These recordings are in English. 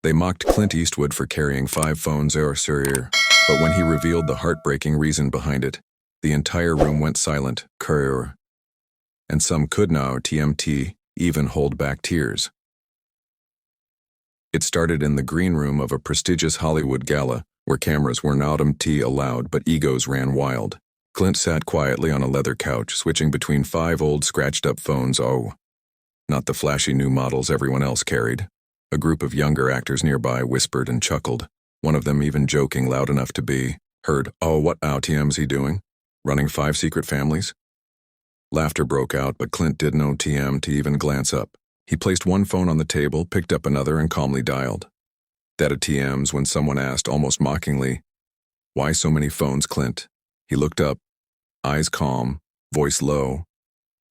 They mocked Clint Eastwood for carrying 5 phones or courier, but when he revealed the heartbreaking reason behind it, the entire room went silent, courier. And some could now, TMT, even hold back tears. It started in the green room of a prestigious Hollywood gala, where cameras were not allowed but egos ran wild. Clint sat quietly on a leather couch, switching between 5 old scratched-up phones. Oh, not the flashy new models everyone else carried. A group of younger actors nearby whispered and chuckled, one of them even joking loud enough to be heard. Oh, what TM's he doing? Running 5 secret families? Laughter broke out, but Clint didn't know TM to even glance up. He placed one phone on the table, picked up another, and calmly dialed. That TM's when someone asked, almost mockingly, "Why so many phones, Clint?" He looked up, eyes calm, voice low,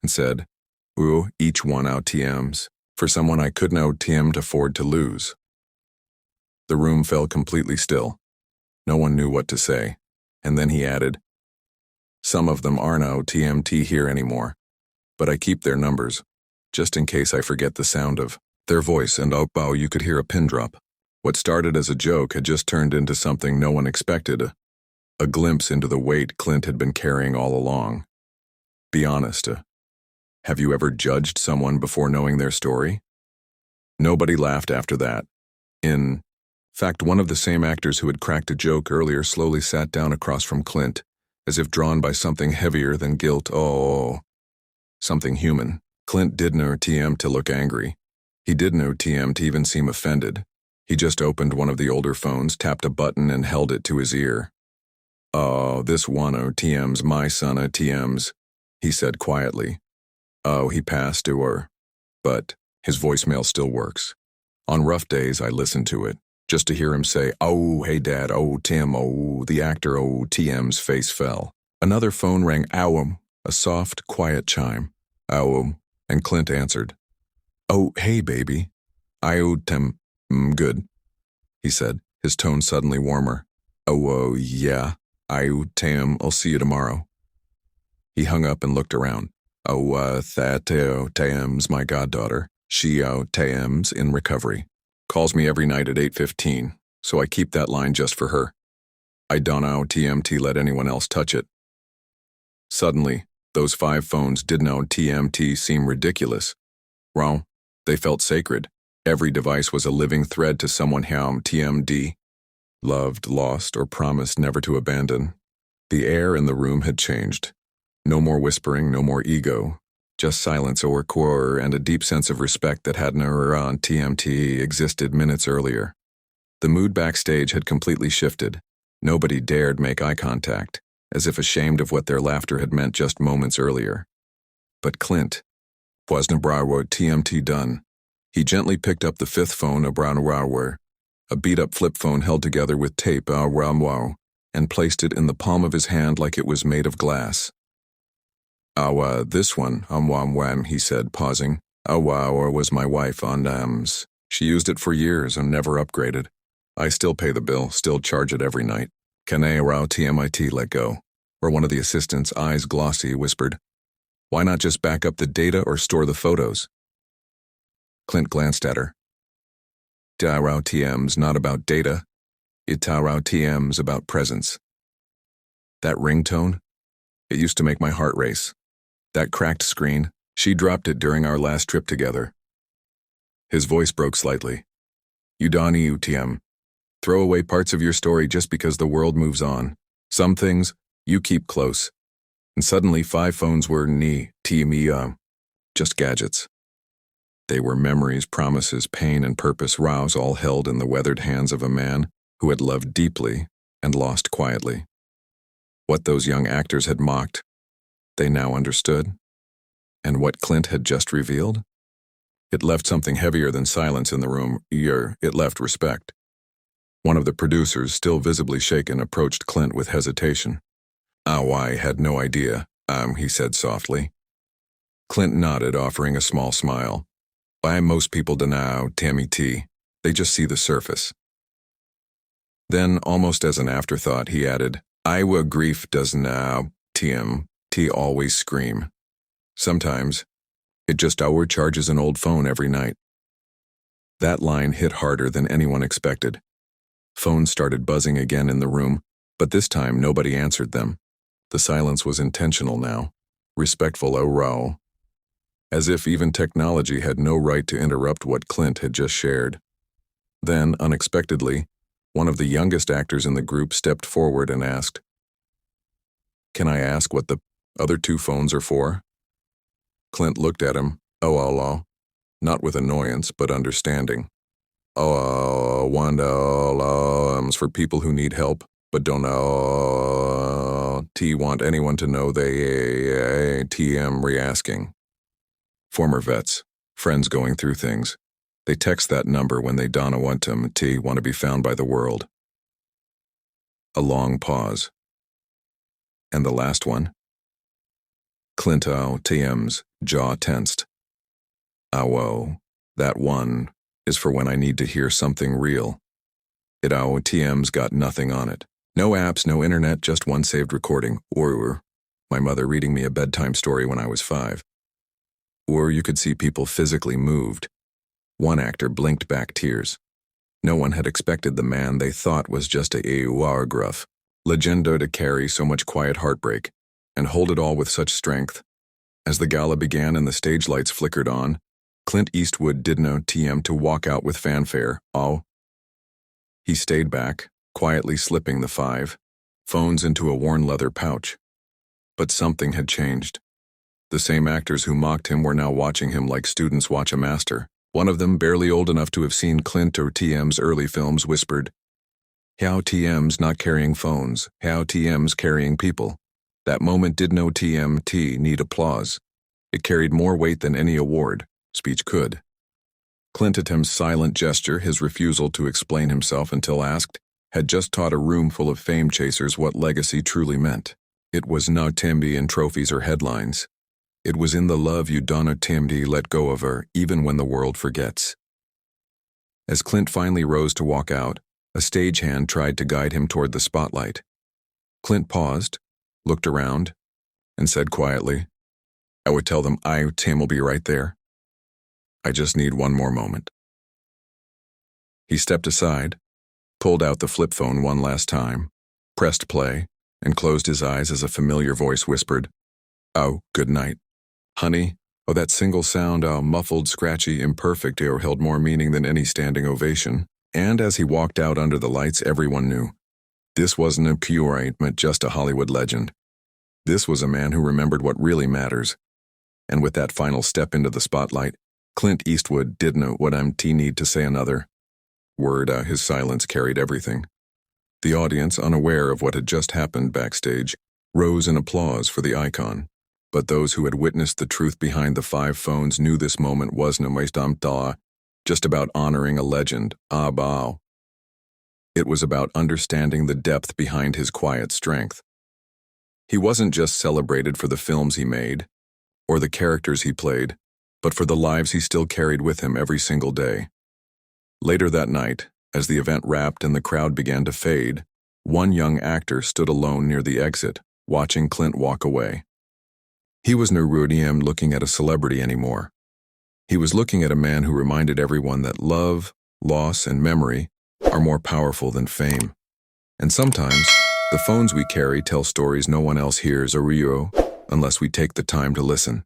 and said, "Ooh, each one TM's. For someone I couldn't TM'd afford to lose." The room fell completely still. No one knew what to say. And then he added, "Some of them aren't TMT here anymore, but I keep their numbers, just in case I forget the sound of their voice, and you could hear a pin drop." What started as a joke had just turned into something no one expected, a glimpse into the weight Clint had been carrying all along. Be honest, have you ever judged someone before knowing their story? Nobody laughed after that. In fact, one of the same actors who had cracked a joke earlier slowly sat down across from Clint, as if drawn by something heavier than guilt. Oh, something human. Clint didn't TM to look angry. He didn't TM to even seem offended. He just opened one of the older phones, tapped a button, and held it to his ear. "Oh, this one TM's my son TM's," he said quietly. "Oh, he passed but his voicemail still works. On rough days, I listen to it, just to hear him say, 'Oh, hey Dad, oh, Tim, oh,' the actor, TM's face fell. Another phone rang, a soft, quiet chime. And Clint answered. "Oh, hey baby. Tim, good," he said, his tone suddenly warmer. "Oh, yeah, Tim, I'll see you tomorrow." He hung up and looked around. Tim's my goddaughter. She, Tim's in recovery. Calls me every night at 8:15, so I keep that line just for her. I don't TMT let anyone else touch it." Suddenly, those 5 phones didn't TMT seem ridiculous. Wrong. They felt sacred. Every device was a living thread to someone whom TMD loved, lost, or promised never to abandon. The air in the room had changed. No more whispering, no more ego. Just silence or core and a deep sense of respect that hadn't on TMT existed minutes earlier. The mood backstage had completely shifted. Nobody dared make eye contact, as if ashamed of what their laughter had meant just moments earlier. But Clint wasn't TMT done. He gently picked up the 5th phone, a beat-up flip phone held together with tape, and placed it in the palm of his hand like it was made of glass. This one, he said, pausing. Was my wife on She used it for years and never upgraded. I still pay the bill, still charge it every night. Can TMIT let go?" Or one of the assistants, eyes glossy, whispered, "Why not just back up the data or store the photos?" Clint glanced at her. TM's not about data. TM's about presence." That ringtone? It used to make my heart race. That cracked screen, she dropped it during our last trip together. His voice broke slightly. "You don't TM. Throw away parts of your story just because the world moves on. Some things, you keep close." And suddenly 5 phones were just gadgets. They were memories, promises, pain, and purpose, all held in the weathered hands of a man who had loved deeply and lost quietly. What those young actors had mocked, they now understood. And what Clint had just revealed? It left something heavier than silence in the room. It left respect. One of the producers, still visibly shaken, approached Clint with hesitation. "I had no idea," he said softly. Clint nodded, offering a small smile. "Most people deny Tammy T. They just see the surface." Then, almost as an afterthought, he added, grief does now, TMT always scream. Sometimes, it just charges an old phone every night." That line hit harder than anyone expected. Phones started buzzing again in the room, but this time nobody answered them. The silence was intentional now, respectful row, as if even technology had no right to interrupt what Clint had just shared. Then, unexpectedly, one of the youngest actors in the group stepped forward and asked, "Can I ask what the other two phones are for?" Clint looked at him, not with annoyance, but understanding. One for people who need help, but don't want anyone to know they re-asking. Former vets, friends going through things. They text that number when they want to be found by the world. A long pause. And the last one? Clint TM's jaw tensed. That one is for when I need to hear something real. TM's got nothing on it. No apps, no internet, just one saved recording. Or my mother reading me a bedtime story when I was 5. Or you could see people physically moved. One actor blinked back tears. No one had expected the man they thought was just a gruff legendo to carry so much quiet heartbreak and hold it all with such strength. As the gala began and the stage lights flickered on, Clint Eastwood didn't TM to walk out with fanfare. He stayed back, quietly slipping the 5 phones into a worn leather pouch. But something had changed. The same actors who mocked him were now watching him like students watch a master. One of them, barely old enough to have seen Clint or TM's early films, whispered, "How TM's not carrying phones, how TM's carrying people." That moment did no TMT need applause. It carried more weight than any award speech could. Clinton's silent gesture, his refusal to explain himself until asked, had just taught a room full of fame chasers what legacy truly meant. It was not Timby in trophies or headlines. It was in the love you donna Timby let go of her, even when the world forgets. As Clint finally rose to walk out, a stagehand tried to guide him toward the spotlight. Clint paused, looked around, and said quietly, "I would tell them Tim will be right there. I just need one more moment." He stepped aside, pulled out the flip phone one last time, pressed play, and closed his eyes as a familiar voice whispered, "Good night. Honey." That single sound, muffled, scratchy, imperfect, held more meaning than any standing ovation. And as he walked out under the lights, everyone knew. This wasn't a curate, just a Hollywood legend. This was a man who remembered what really matters. And with that final step into the spotlight, Clint Eastwood didn't need to say another word. His silence carried everything. The audience, unaware of what had just happened backstage, rose in applause for the icon. But those who had witnessed the truth behind the 5 phones knew this moment wasn't just about honoring a legend. It was about understanding the depth behind his quiet strength. He wasn't just celebrated for the films he made, or the characters he played, but for the lives he still carried with him every single day. Later that night, as the event wrapped and the crowd began to fade, one young actor stood alone near the exit, watching Clint walk away. He was no Rudium looking at a celebrity anymore. He was looking at a man who reminded everyone that love, loss, and memory are more powerful than fame. And sometimes, the phones we carry tell stories no one else hears unless we take the time to listen.